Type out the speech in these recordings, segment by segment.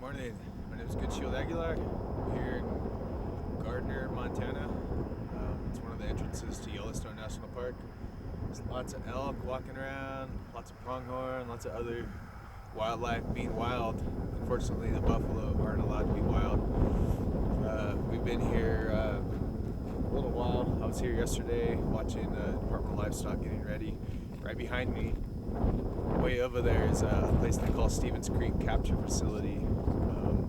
Morning, my name is Goodshield Aguilar. I'm here in Gardiner, Montana. It's one of the entrances to Yellowstone National Park. There's lots of elk walking around, lots of pronghorn, lots of other wildlife being wild. Unfortunately, the buffalo aren't allowed to be wild. We've been here a little while. I was here yesterday watching the Department of Livestock getting ready. Right behind me, way over there, is a place they call Stevens Creek Capture Facility.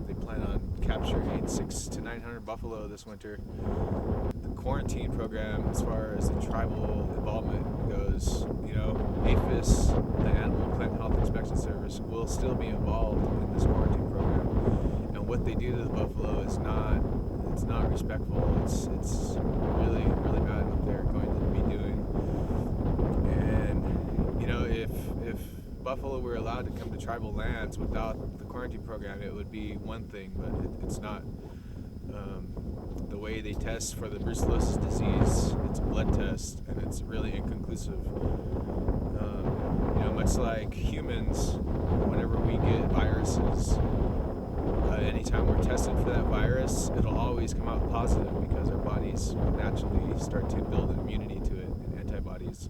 They plan on capturing 600 to 900 buffalo this winter. The quarantine program, as far as the tribal involvement goes, APHIS, the Animal Plant Health Inspection Service, will still be involved in this quarantine program. And what they do to the buffalo is not respectful. It's really, really bad what they're going to be doing. And if buffalo were allowed to come to tribal lands without the quarantine program, it would be one thing, but it's not. The way they test for the brucellosis disease, it's a blood test, and it's really inconclusive. Much like humans, whenever we get viruses, anytime we're tested for that virus, it'll always come out positive because our bodies naturally start to build an immunity to it and antibodies.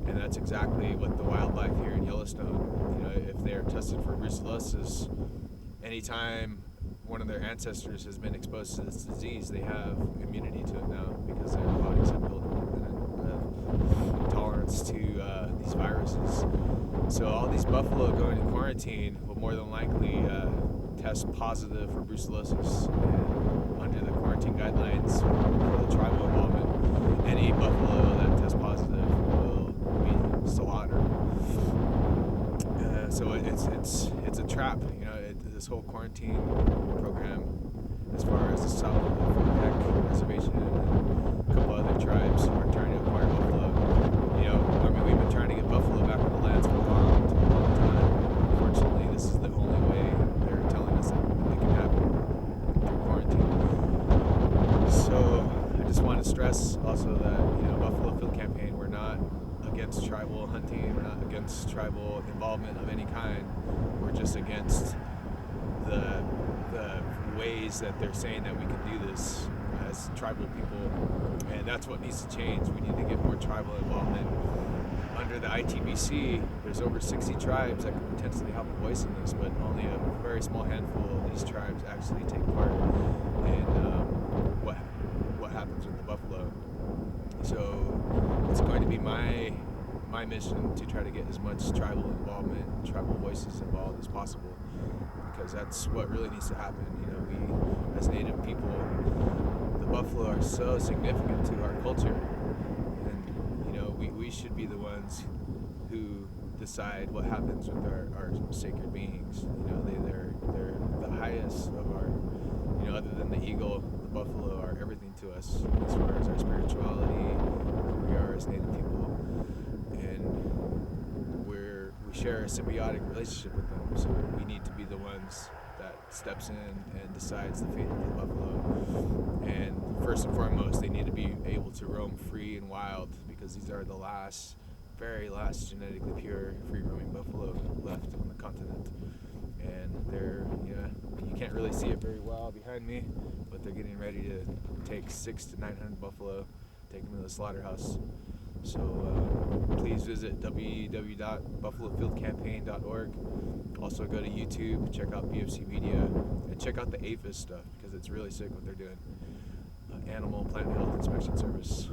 And that's exactly what the wildlife here in Yellowstone, if they're tested for brucellosis, anytime one of their ancestors has been exposed to this disease, they have immunity to it now because their bodies have built a tolerance to these viruses. So all these buffalo going to quarantine will more than likely test positive for brucellosis. And under the quarantine guidelines for the tribal involvement, any buffalo that tests positive will be slaughtered. So it's a trap, this whole quarantine program, as far as the South Neck Reservation and a couple other tribes are trying to acquire buffalo. We've been trying to get buffalo back on the lands for a long time. Unfortunately, this is the only way they're telling us that they can happen through quarantine. So I just want to stress also that, Buffalo Field Campaign, we're not against tribal hunting, we're not against tribal involvement of any kind. We're just against the ways that they're saying that we can do this as tribal people, and that's what needs to change. We need to get more tribal involvement. Under the ITBC, there's over 60 tribes that could potentially have a voice in this, but only a very small handful of these tribes actually take part in what happens with the buffalo. So it's going to be my mission to try to get as much tribal involvement, tribal voices involved as possible, because that's what really needs to happen. We, as Native people, the buffalo are so significant to our culture, and we should be the ones who decide what happens with our sacred beings. They're the highest of our, other than the eagle, the buffalo are everything to us as far as our spirituality, who we are as Native people, and we share a symbiotic relationship with them. So we need to be the ones that steps in and decides the fate of the buffalo. And first and foremost, they need to be able to roam free and wild, because these are the very last genetically pure free-roaming buffalo left on the continent. And you can't really see it very well behind me, but they're getting ready to take 600 to 900 buffalo, take them to the slaughterhouse. So please visit www.buffalofieldcampaign.org. Also go to YouTube, check out BFC Media, and check out the APHIS stuff, because it's really sick what they're doing. Animal Plant Health Inspection Service.